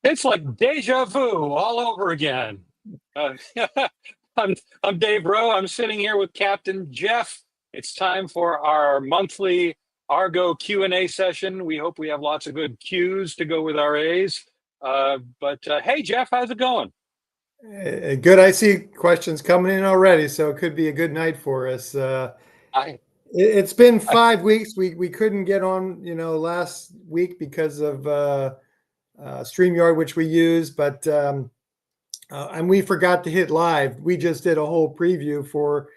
It's like deja vu all over again. Uh, I'm Dave Rowe. I'm sitting here with Captain Jeff. It's time for our monthly Argo Q&A session. We hope we have lots of good Qs to go with our As. But hey, Jeff, how's it going? Good. I see questions coming in already, so it could be a good night for us. It's been 5 weeks. We couldn't get on, last week because of StreamYard, which we use, but and we forgot to hit live. We just did a whole preview for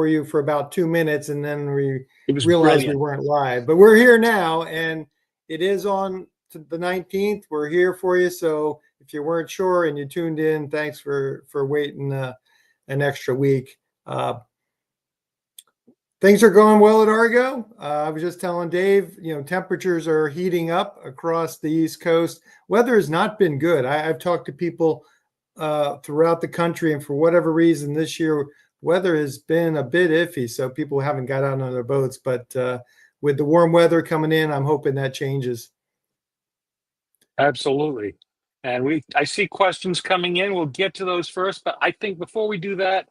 you for about 2 minutes, and then we realized we weren't live. But we're here now, and it is on to the 19th. We're here for you. So if you weren't sure and you tuned in, thanks for waiting an extra week. Things are going well at Argo. I was just telling Dave, temperatures are heating up across the East Coast. Weather has not been good. I've talked to people throughout the country, and for whatever reason this year, weather has been a bit iffy, so people haven't got out on their boats. But with the warm weather coming in, I'm hoping that changes. Absolutely. And I see questions coming in. We'll get to those first. But I think before we do that,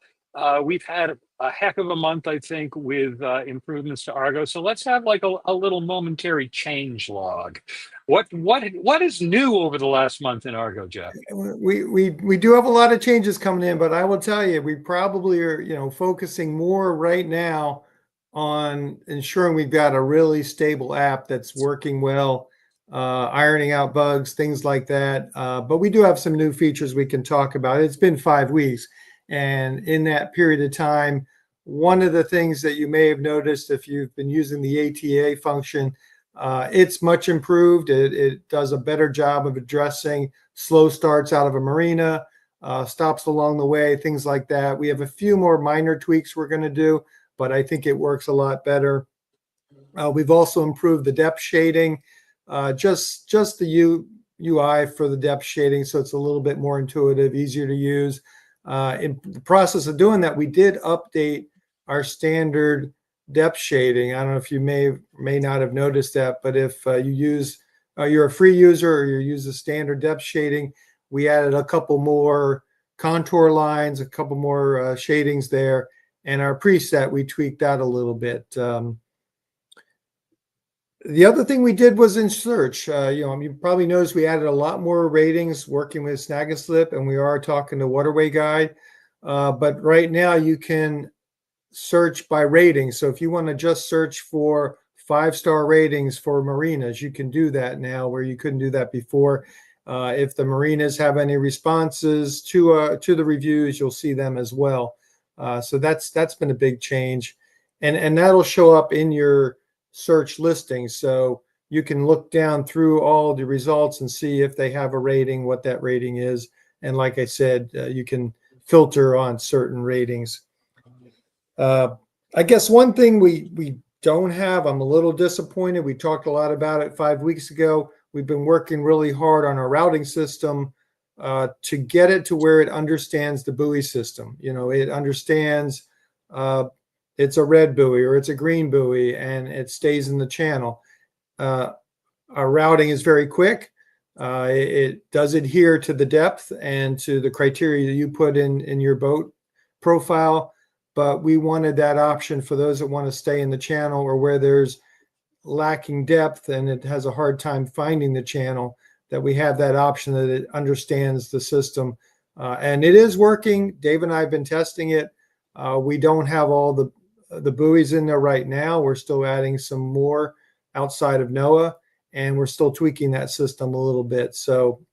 we've had a heck of a month, I think, with improvements to Argo. So let's have like a little momentary change log. What is new over the last month in Argo, Jeff? We do have a lot of changes coming in, but I will tell you, we probably are focusing more right now on ensuring we've got a really stable app that's working well, ironing out bugs, things like that. But we do have some new features we can talk about. It's been 5 weeks. And in that period of time, one of the things that you may have noticed if you've been using the ATA function, it's much improved. It does a better job of addressing slow starts out of a marina, stops along the way, things like that. We have a few more minor tweaks we're going to do, but I think it works a lot better. We've also improved the depth shading, just the UI for the depth shading, so it's a little bit more intuitive, easier to use. In the process of doing that, we did update our standard depth shading. I don't know if you may not have noticed that, but if you're a free user or you use the standard depth shading, we added a couple more contour lines, a couple more shadings there, and our preset, we tweaked that a little bit. The other thing we did was in search. You probably noticed we added a lot more ratings working with Snag & Slip, and we are talking to Waterway Guide. But right now you can search by rating. So if you want to just search for 5-star ratings for marinas, you can do that now where you couldn't do that before. If the marinas have any responses to the reviews, you'll see them as well. So that's been a big change, and that'll show up in your search listing, so you can look down through all the results and see if they have a rating, what that rating is. And like I said, you can filter on certain ratings. I guess one thing we don't have, I'm a little disappointed. We talked a lot about it 5 weeks ago. We've been working really hard on our routing system to get it to where it understands the buoy system. It understands it's a red buoy or it's a green buoy, and it stays in the channel. Our routing is very quick. It does adhere to the depth and to the criteria that you put in your boat profile, but we wanted that option for those that want to stay in the channel or where there's lacking depth and it has a hard time finding the channel, that we have that option that it understands the system. And it is working. Dave and I have been testing it. We don't have all the buoys in there right now. We're still adding some more outside of NMEA, and we're still tweaking that system a little bit. So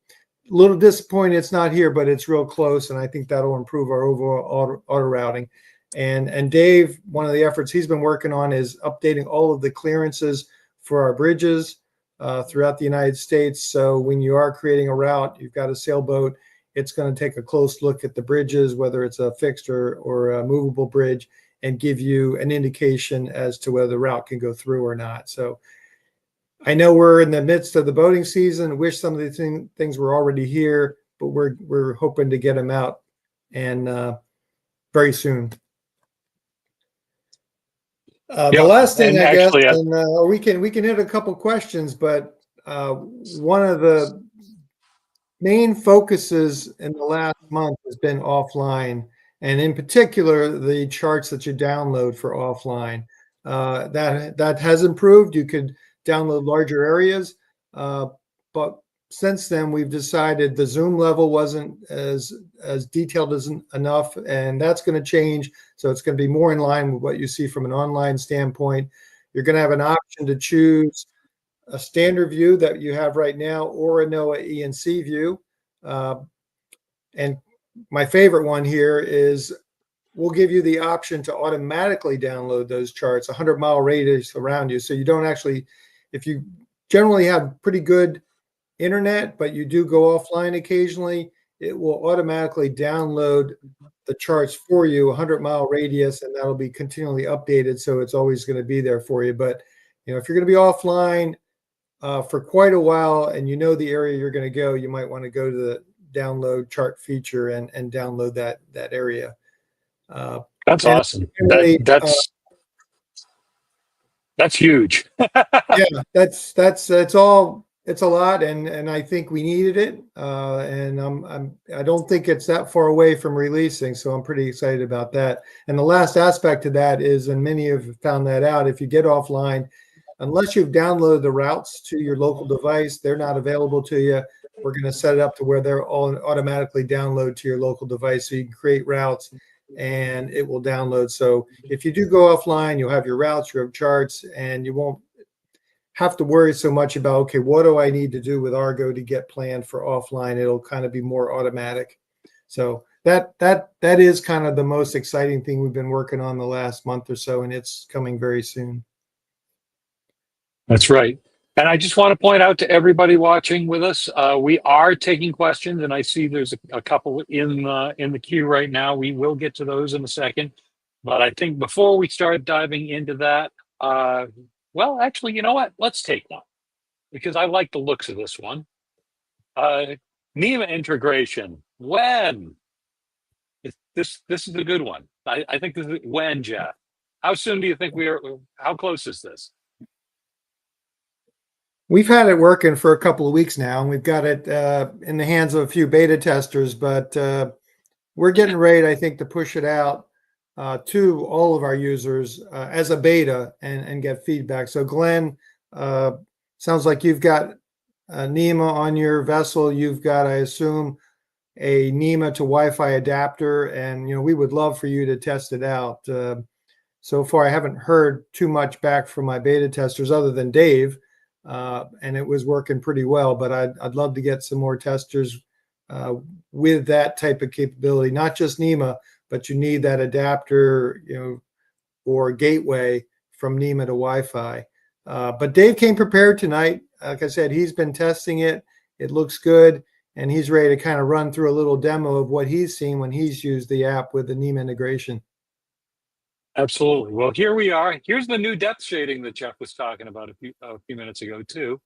a little disappointed it's not here, but it's real close, and I think that'll improve our overall auto routing. And Dave, one of the efforts he's been working on is updating all of the clearances for our bridges. throughout the United States. So when you are creating a route, you've got a sailboat, it's going to take a close look at the bridges, whether it's a fixed or a movable bridge, and give you an indication as to whether the route can go through or not. So I know we're in the midst of the boating season. Wish some of the things were already here, but we're hoping to get them out and very soon. The last thing, and I guess, actually, and we can hit a couple questions, but one of the main focuses in the last month has been offline, and in particular, the charts that you download for offline. That has improved. You could download larger areas, but since then we've decided the zoom level wasn't as detailed as enough, and that's going to change. So it's going to be more in line with what you see from an online standpoint. You're going to have an option to choose a standard view that you have right now, or a NOAA E&C view. And my favorite one here is we'll give you the option to automatically download those charts, 100-mile radius around you. So you don't actually, if you generally have pretty good internet, but you do go offline occasionally, it will automatically download the charts for you, 100-mile radius, and that'll be continually updated. So it's always going to be there for you. But if you're going to be offline for quite a while and you know the area you're going to go, you might want to go to the download chart feature and download that area. that's awesome. Really, That's huge. yeah, it's a lot, and I think we needed it, and I don't think it's that far away from releasing, so I'm pretty excited about that. And the last aspect to that is, and many have found that out, if you get offline, unless you've downloaded the routes to your local device, they're not available to you. We're going to set it up to where they're all automatically download to your local device, so you can create routes and it will download. So if you do go offline, you'll have your routes, your charts, and you won't have to worry so much about, okay, what do I need to do with Argo to get planned for offline? It'll kind of be more automatic. So that is kind of the most exciting thing we've been working on the last month or so, and it's coming very soon. That's right. And I just want to point out to everybody watching with us, we are taking questions, and I see there's a couple in the queue right now. We will get to those in a second, but I think before we start diving into that, well, actually, you know what? Let's take one because I like the looks of this one. NMEA integration. When? This is a good one. I think this is when, Jeff. How soon do you think how close is this? We've had it working for a couple of weeks now, and we've got it in the hands of a few beta testers, but we're getting ready, I think, to push it out to all of our users as a beta and get feedback. So Glenn, sounds like you've got NMEA on your vessel. You've got, I assume, a NMEA to Wi-Fi adapter, and we would love for you to test it out. So far, I haven't heard too much back from my beta testers other than Dave. And it was working pretty well, but I'd love to get some more testers with that type of capability, not just NMEA, but you need that adapter, or gateway from NMEA to Wi-Fi. But Dave came prepared tonight. Like I said, he's been testing it. It looks good, and he's ready to kind of run through a little demo of what he's seen when he's used the app with the NMEA integration. Absolutely. Well, here we are. Here's the new depth shading that Jeff was talking about a few minutes ago too.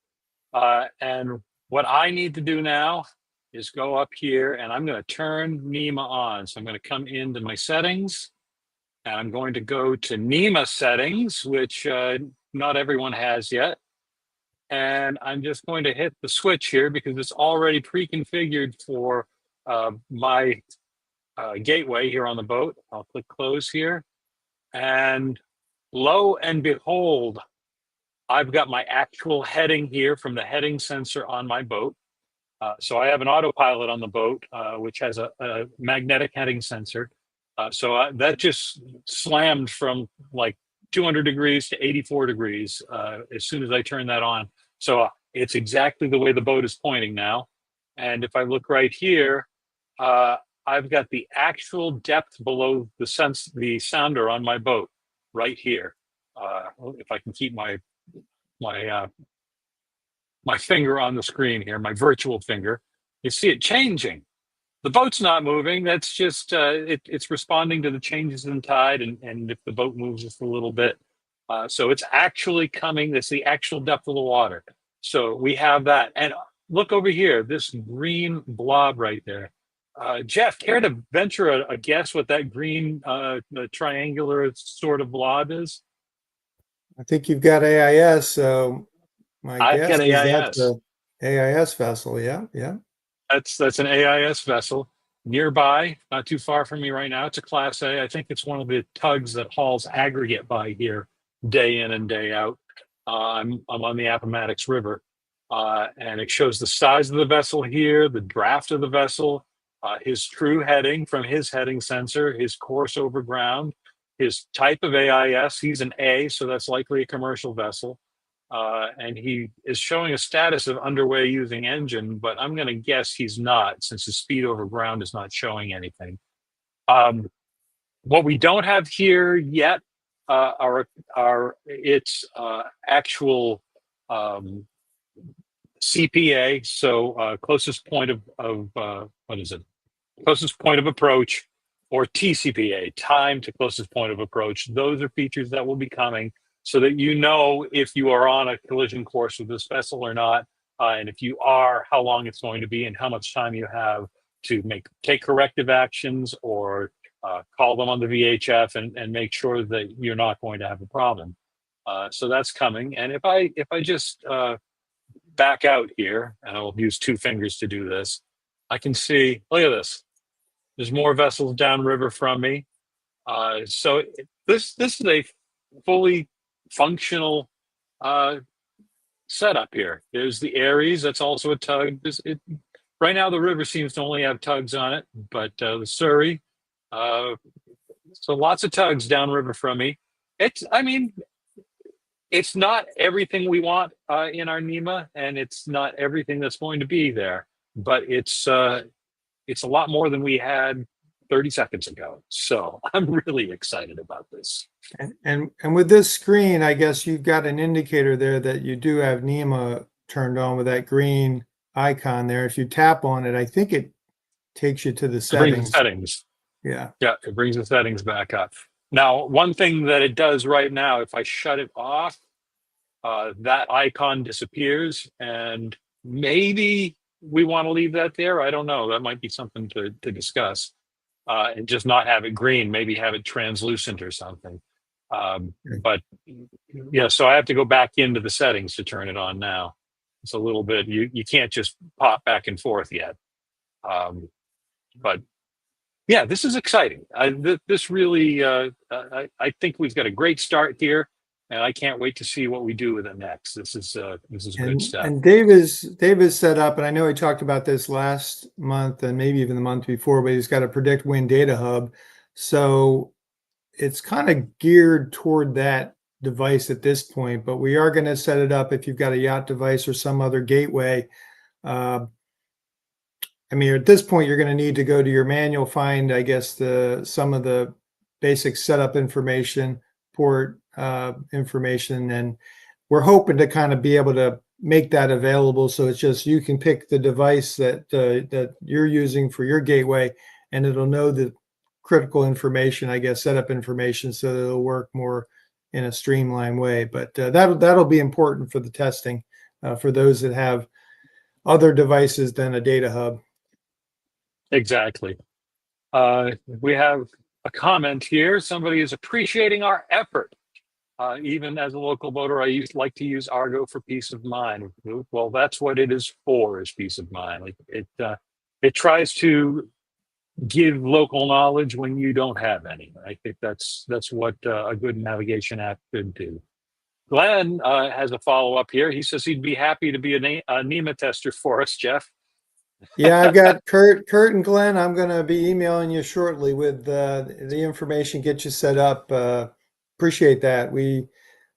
And what I need to do now is go up here, and I'm going to turn NMEA on. So I'm going to come into my settings, and I'm going to go to NMEA settings, which not everyone has yet. And I'm just going to hit the switch here because it's already pre-configured for my gateway here on the boat. I'll click close here. And lo and behold, I've got my actual heading here from the heading sensor on my boat. So I have an autopilot on the boat, which has a magnetic heading sensor. So that just slammed from like 200 degrees to 84 degrees as soon as I turn that on. So it's exactly the way the boat is pointing now. And if I look right here, I've got the actual depth below the sounder on my boat right here. If I can keep my my finger on the screen here, my virtual finger. You see it changing. The boat's not moving. That's just it's responding to the changes in tide, and if the boat moves just a little bit, so it's actually coming. That's the actual depth of the water. So we have that, and look over here, this green blob right there. Jeff, care to venture a guess what that green the triangular sort of blob is? I think you've got AIS, so my I've guess got is that's AIS. a AIS vessel. Yeah, yeah. That's an AIS vessel nearby, not too far from me right now. It's a Class A. I think it's one of the tugs that hauls aggregate by here day in and day out. I'm on the Appomattox River, and it shows the size of the vessel here, the draft of the vessel, his true heading from his heading sensor, his course over ground, his type of AIS. He's an A, so that's likely a commercial vessel. And he is showing a status of underway using engine, but I'm going to guess he's not, since his speed over ground is not showing anything. What we don't have here yet are its actual CPA, so closest point of what is it? Closest point of approach, or TCPA, time to closest point of approach. Those are features that will be coming, so that you know if you are on a collision course with this vessel or not, and if you are, how long it's going to be and how much time you have to take corrective actions, or call them on the VHF and make sure that you're not going to have a problem. So that's coming. And if I just back out here, and I'll use two fingers to do this, I can see, look at this. There's more vessels downriver from me. So this is a fully functional setup here. There's the Aries, that's also a tug. Right now the river seems to only have tugs on it, but the Surrey, so lots of tugs downriver from me. I mean, it's not everything we want in our NMEA, and it's not everything that's going to be there, but it's a lot more than we had 30 seconds ago. So I'm really excited about this. And with this screen, I guess you've got an indicator there that you do have NMEA turned on with that green icon there. If you tap on it, I think it takes you to the It brings the settings. settings. Yeah. Yeah, it brings the settings back up. Now, one thing that it does right now, if I shut it off, that icon disappears, and maybe we want to leave that there. I don't know. That might be something to discuss, and just not have it green, maybe have it translucent or something. But yeah, so I have to go back into the settings to turn it on now. It's a little bit, you can't just pop back and forth yet. But yeah, this is exciting. This really, I think we've got a great start here, and I can't wait to see what we do with it next. This is good stuff. And Dave is set up, and I know he talked about this last month and maybe even the month before, but he's got a predict wind data hub. So it's kind of geared toward that device at this point, but we are going to set it up if you've got a yacht device or some other gateway. I mean, at this point, you're going to need to go to your manual, find, I guess, some of the basic setup information, port information, and we're hoping to kind of be able to make that available. So it's just you can pick the device that you're using for your gateway, and it'll know the critical information, I guess, setup information, so that it'll work more in a streamlined way. But that'll be important for the testing for those that have other devices than a data hub. Exactly. We have a comment here. Somebody is appreciating our effort. Even as a local boater, I like to use Argo for peace of mind. Well, that's what it is for, is peace of mind. Like it tries to give local knowledge when you don't have any. I think that's what a good navigation app should do. Glenn has a follow-up here. He says he'd be happy to be a NMEA tester for us, Jeff. Yeah, I've got Kurt and Glenn. I'm going to be emailing you shortly with the information, get you set up. Appreciate that. We've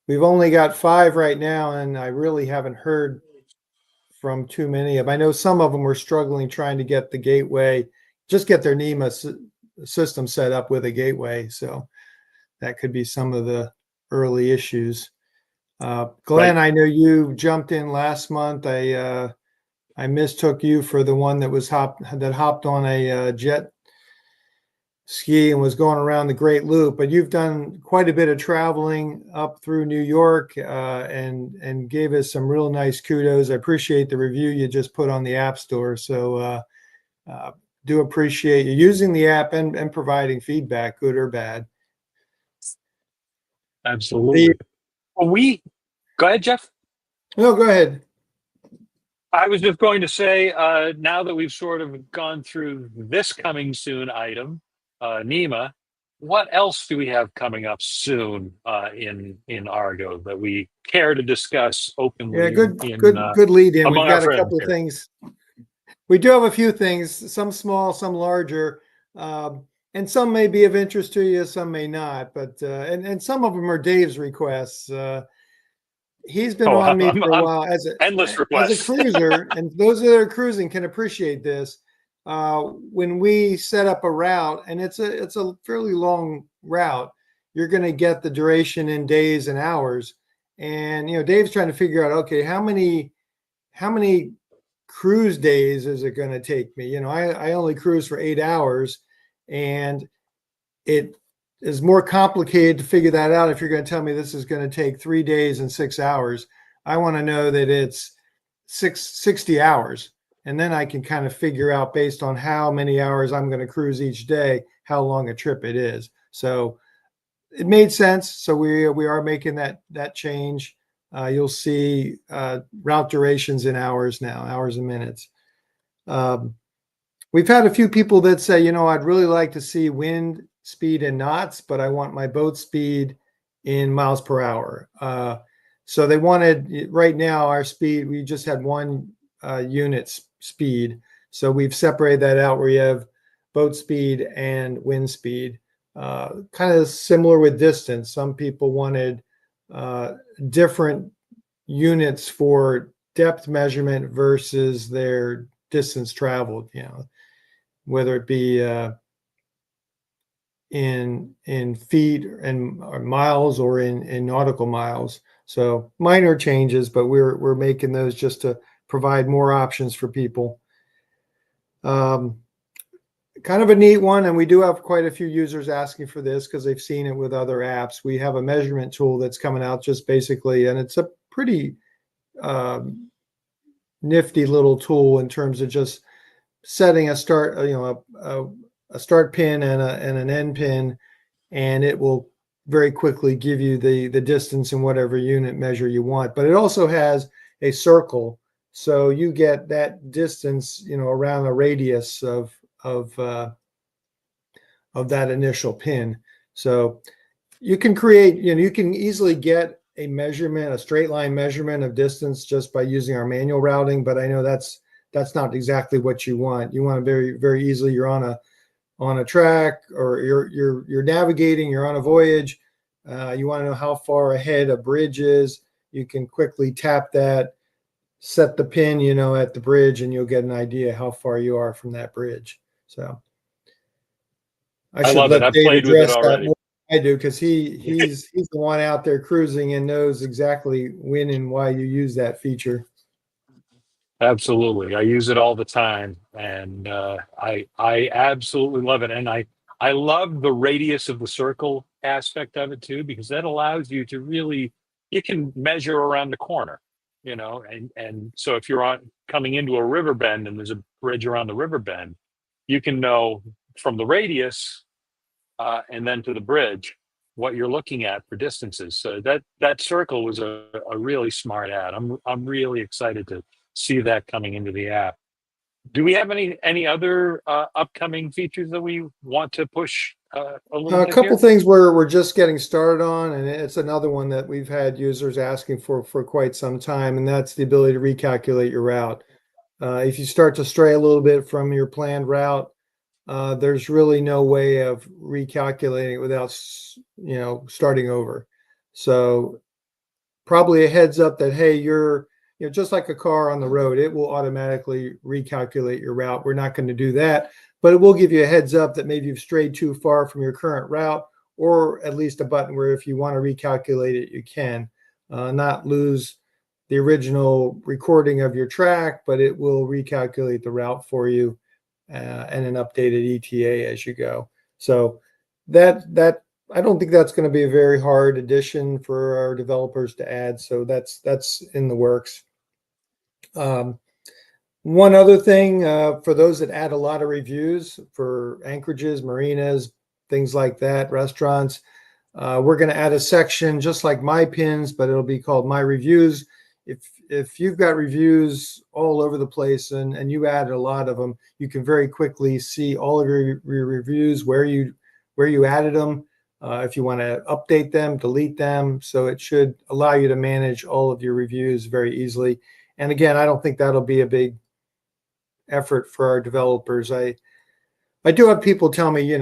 only got 5 right now, and I really haven't heard from too many of them. I know some of them were struggling trying to get the gateway, just get their NMEA system set up with a gateway. So that could be some of the early issues. Glenn, Right. I know you jumped in last month. I mistook you for the one that hopped on a jet ski and was going around the Great Loop, but you've done quite a bit of traveling up through New York, and gave us some real nice kudos. I appreciate the review you just put on the App Store. So uh, do appreciate you using the app and providing feedback, good or bad. The Absolutely. Well, go ahead, Jeff. No, go ahead. I was just going to say, now that we've sort of gone through this coming soon item, NEMA, what else do we have coming up soon in Argo that we care to discuss Yeah, openly good, in good, good lead in. We've among our got a friends couple of here? things. We do have a few things, some small, some larger, and some may be of interest to you, some may not. But and some of them are Dave's requests. He's been Oh, on me for a I'm while endless as a requests. cruiser, and those that are cruising can appreciate this. When we set up a route, and it's a fairly long route, you're going to get the duration in days and hours. And Dave's trying to figure out, okay, how many cruise days is it going to take me? I only cruise for 8 hours, and it is more complicated to figure that out. If you're going to tell me this is going to take 3 days and 6 hours, I want to know that it's 60 hours. And then I can kind of figure out, based on how many hours I'm going to cruise each day, how long a trip it is. So it made sense. So we are making that change. You'll see route durations in hours now, hours and minutes. We've had a few people that say, I'd really like to see wind speed in knots, but I want my boat speed in miles per hour. So they wanted, right now, our speed, we just had one unit speed. So we've separated that out where you have boat speed and wind speed. Kind of similar with distance. Some people wanted different units for depth measurement versus their distance traveled, whether it be in feet and or miles, or in nautical miles. So minor changes, but we're making those just to provide more options for people. Kind of a neat one, and we do have quite a few users asking for this because they've seen it with other apps. We have a measurement tool that's coming out, just basically, and it's a pretty nifty little tool in terms of just setting a start, a start pin and an end pin, and it will very quickly give you the distance in whatever unit measure you want. But it also has a circle, so you get that distance, around a radius of that initial pin. So you can create, you can easily get a straight line measurement of distance just by using our manual routing. But I know that's not exactly what you want. You want to very, very easily, you're on a track, or you're navigating, you're on a voyage. You want to know how far ahead a bridge is. You can quickly tap that, set the pin, at the bridge, and you'll get an idea how far you are from that bridge. So I I should love it. let I've Dave played with it address that already. more than I do, because he's the one out there cruising and knows exactly when and why you use that feature. Absolutely. I use it all the time, and I absolutely love it. And I love the radius of the circle aspect of it too, because that allows you to really, you can measure around the corner, and so if you're coming into a river bend and there's a bridge around the river bend, you can know from the radius, and then to the bridge what you're looking at for distances. So that circle was a really smart ad. I'm really excited to see that coming into the app. Do we have any other upcoming features that we want to push a little A bit couple here? things we're just getting started on, and it's another one that we've had users asking for quite some time, and that's the ability to recalculate your route. If you start to stray a little bit from your planned route, there's really no way of recalculating it without, starting over. So probably a heads up that, hey, you're, just like a car on the road, it will automatically recalculate your route. We're not going to do that, but it will give you a heads up that maybe you've strayed too far from your current route, or at least a button where if you want to recalculate it, you can. not lose the original recording of your track, but it will recalculate the route for you and an updated ETA as you go. So that I don't think that's going to be a very hard addition for our developers to add. So that's in the works. One other thing for those that add a lot of reviews for anchorages, marinas, things like that, restaurants, we're going to add a section just like my pins, but it'll be called my reviews. If you've got reviews all over the place and you added a lot of them, you can very quickly see all of your reviews, where you added them, if you want to update them, delete them. So it should allow you to manage all of your reviews very easily. And again, I don't think that'll be a big effort for our developers. I do have people tell me,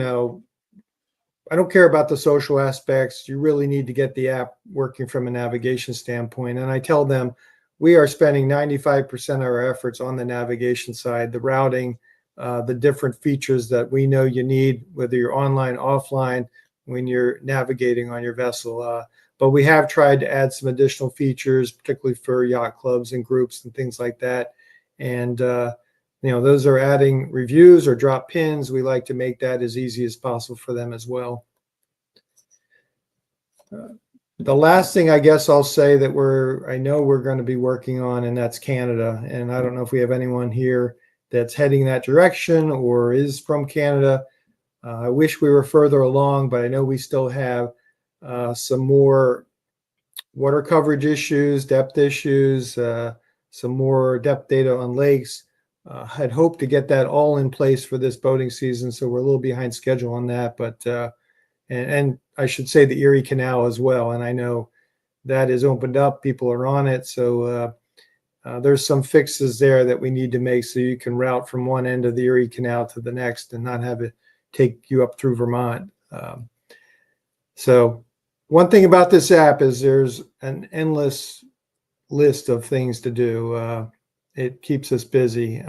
I don't care about the social aspects. You really need to get the app working from a navigation standpoint. And I tell them we are spending 95% of our efforts on the navigation side, the routing, the different features that we know you need, whether you're online, offline, when you're navigating on your vessel. But we have tried to add some additional features, particularly for yacht clubs and groups and things like that. And, those are adding reviews or drop pins. We like to make that as easy as possible for them as well. The last thing I guess I'll say that I know we're going to be working on, and that's Canada. And I don't know if we have anyone here that's heading that direction or is from Canada. I wish we were further along, but I know we still have some more water coverage issues, depth issues, some more depth data on lakes. Had hoped to get that all in place for this boating season, so we're a little behind schedule on that. But and I should say the Erie Canal as well. And I know that is opened up; people are on it. So there's some fixes there that we need to make so you can route from one end of the Erie Canal to the next and not have it take you up through Vermont. So one thing about this app is there's an endless list of things to do. It keeps us busy.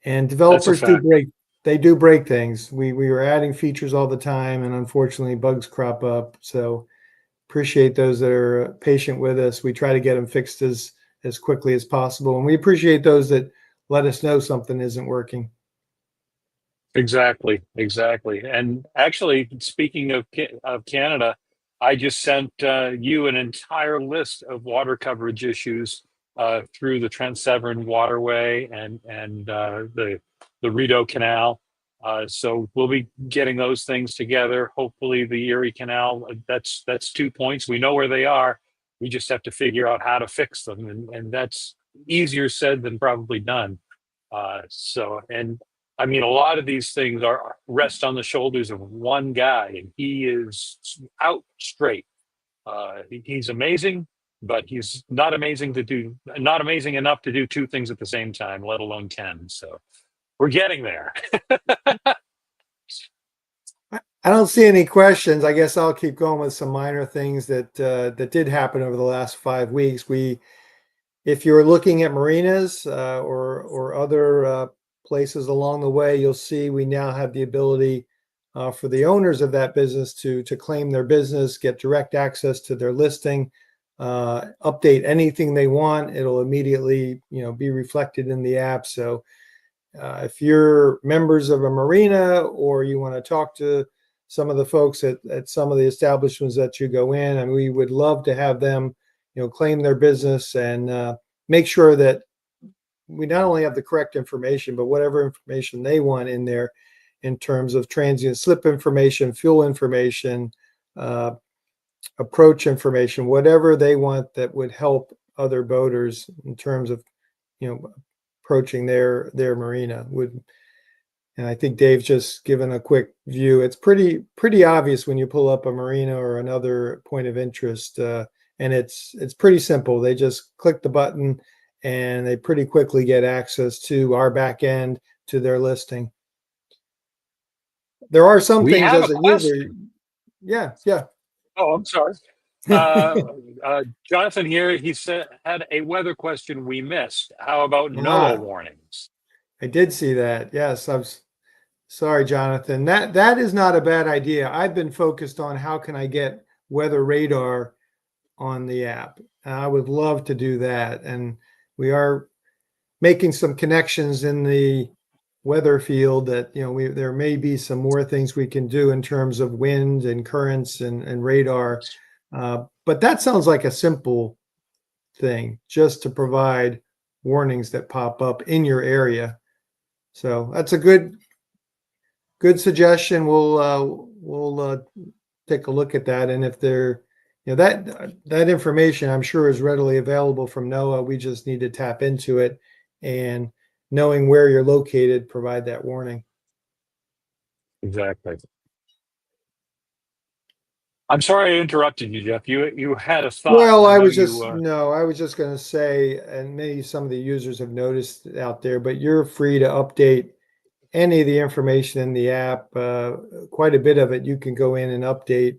And developers do break things. We are adding features all the time, and unfortunately bugs crop up. So appreciate those that are patient with us. We try to get them fixed as quickly as possible. And we appreciate those that let us know something isn't working. Exactly. And actually, speaking of Canada, I just sent you an entire list of water coverage issues through the Trent Severn Waterway and the Rideau Canal. So we'll be getting those things together. Hopefully, the Erie Canal. That's 2 points. We know where they are. We just have to figure out how to fix them, and that's easier said than probably done. And I mean, a lot of these things rest on the shoulders of one guy, and he is out straight. He's amazing, but he's not amazing enough to do 2 things at the same time, let alone 10. So we're getting there. I don't see any questions. I guess I'll keep going with some minor things that did happen over the last 5 weeks. If you're looking at marinas or other places along the way, you'll see we now have the ability for the owners of that business to claim their business, get direct access to their listing, update anything they want. It'll immediately be reflected in the app. So if you're members of a marina or you want to talk to some of the folks at some of the establishments that you go in, and we would love to have them claim their business and make sure that we not only have the correct information, but whatever information they want in there in terms of transient slip information, fuel information, approach information, whatever they want that would help other boaters in terms of approaching their marina would. And I think Dave's just given a quick view. It's pretty obvious when you pull up a marina or another point of interest, and it's pretty simple. They just click the button and they pretty quickly get access to our back end, to their listing. There are some We things have as a a user. question. Yeah. Oh, I'm sorry. Jonathan here, he had a weather question we missed. How about NOAA warnings? I did see that. Yes, I'm sorry, Jonathan. That is not a bad idea. I've been focused on how can I get weather radar on the app. I would love to do that. And we are making some connections in the weather field that, there may be some more things we can do in terms of wind and currents and radar. But that sounds like a simple thing, just to provide warnings that pop up in your area. So that's a good suggestion. We'll take a look at that. And if that information, I'm sure, is readily available from NOAA. We just need to tap into it, and knowing where you're located, provide that warning. Exactly. I'm sorry I interrupted you, Jeff. You had a thought. Well, I I know was you, just going to say, and maybe some of the users have noticed out there, but you're free to update any of the information in the app. Quite a bit of it you can go in and update.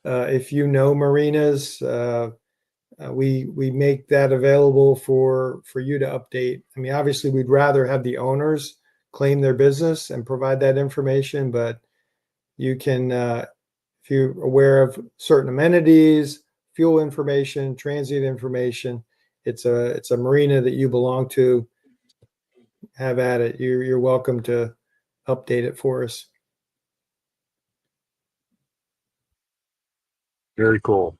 If you know marinas, we make that available for you to update. I mean, obviously, we'd rather have the owners claim their business and provide that information, but you can, if you're aware of certain amenities, fuel information, transient information, it's a marina that you belong to, have at it. You're welcome to update it for us. very cool.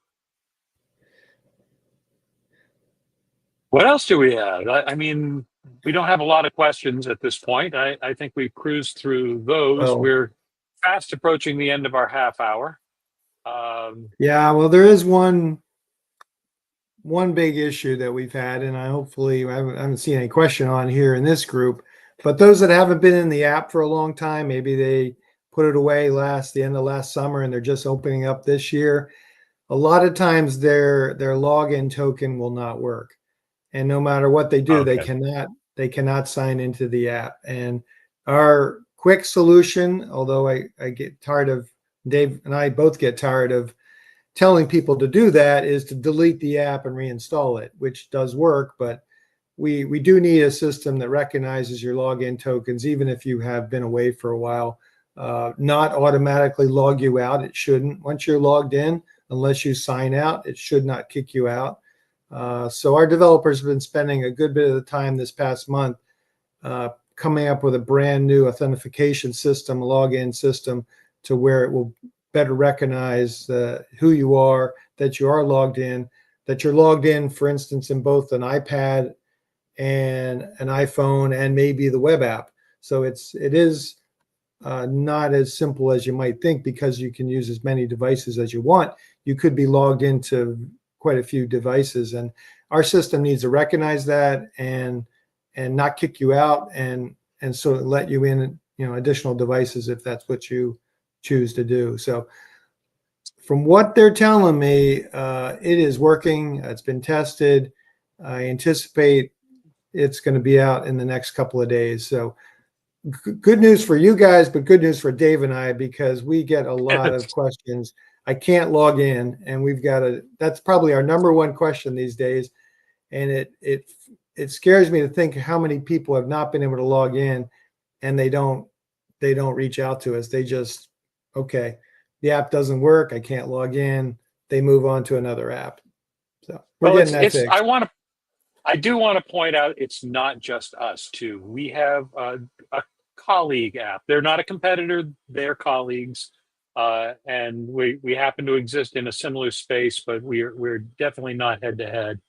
What else do we have? I mean, we don't have a lot of questions at this point. I think we've cruised through those. Well, We're fast approaching the end of our half hour. yeah, well, there is one big issue that we've had, and I haven't seen any question on here in this group, but those that haven't been in the app for a long time, maybe they put it away the end of last summer and they're just opening up this year. A lot of times their login token will not work. And no matter what they do, Okay. they cannot sign into the app. And our quick solution, although I get tired of, Dave and I both get tired of telling people to do that, is to delete the app and reinstall it, which does work, but we do need a system that recognizes your login tokens, even if you have been away for a while. Not automatically log you out. It shouldn't. Once you're logged in, unless you sign out, it should not kick you out. So our developers have been spending a good bit of the time this past month coming up with a brand new authentication system, login system, to where it will better recognize who you are, that you are logged in, that you're logged in, for instance, in both an iPad and an iPhone and maybe the web app. So it is not as simple as you might think, because you can use as many devices as you want. You could be logged into quite a few devices, and our system needs to recognize that and not kick you out, and so let you in, additional devices if that's what you choose to do. So from what they're telling me, it is working. It's been tested. I anticipate it's going to be out in the next couple of days. So good news for you guys, but good news for Dave and I, because we get a lot of questions. I can't log in, and that's probably our number one question these days. And it scares me to think how many people have not been able to log in, and they don't reach out to us. They just, okay, the app doesn't work, I can't log in. They move on to another app. So we're getting that fixed. I do want to point out, it's not just us too. We have a colleague app. They're not a competitor, they're colleagues. And we happen to exist in a similar space, but we're definitely not head to head.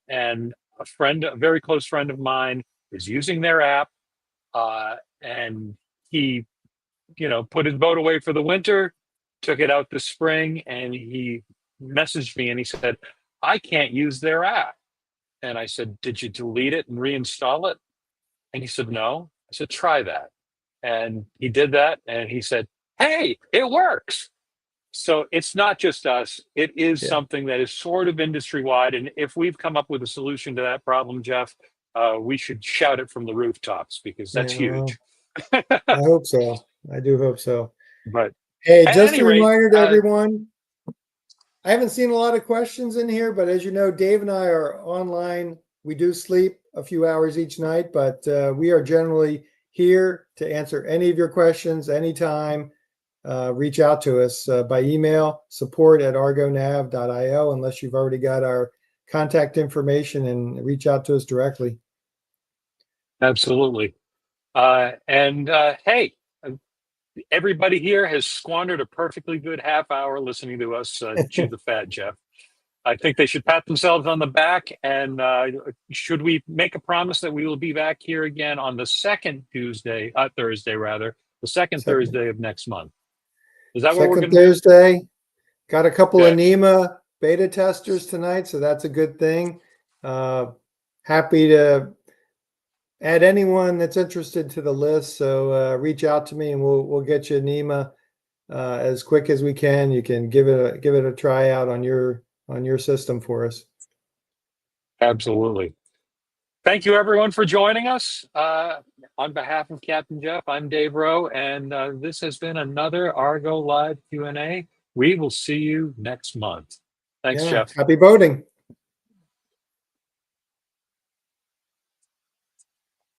And a very close friend of mine, is using their app, and he, put his boat away for the winter, took it out this spring, and he messaged me and he said, "I can't use their app." And I said, "Did you delete it and reinstall it?" And he said, "No." I said, "Try that." And he did that, and he said, "Hey, it works." So it's not just us. It is something that is sort of industry wide. And if we've come up with a solution to that problem, Jeff, we should shout it from the rooftops, because that's huge. Well, I hope so. I do hope so. But hey, at just any a rate, reminder to everyone, I haven't seen a lot of questions in here, but as you know, Dave and I are online. We do sleep a few hours each night, but we are generally here to answer any of your questions anytime. reach out to us by email, support@argonav.io, unless you've already got our contact information, and reach out to us directly. Absolutely. Hey, everybody here has squandered a perfectly good half hour listening to us chew the fat, Jeff. I think they should pat themselves on the back. And should we make a promise that we will be back here again on the Thursday, the second Thursday of next month? Is that what we're going Second to do? Thursday. Got a couple of Okay. NMEA beta testers tonight, so that's a good thing. Happy to add anyone that's interested to the list. So reach out to me, and we'll get you NMEA as quick as we can. You can give it a try out on your system for us. Absolutely. Thank you, everyone, for joining us. On behalf of Captain Jeff, I'm Dave Rowe, and this has been another Argo Live Q&A. We will see you next month. Thanks, Yeah, Jeff. happy boating.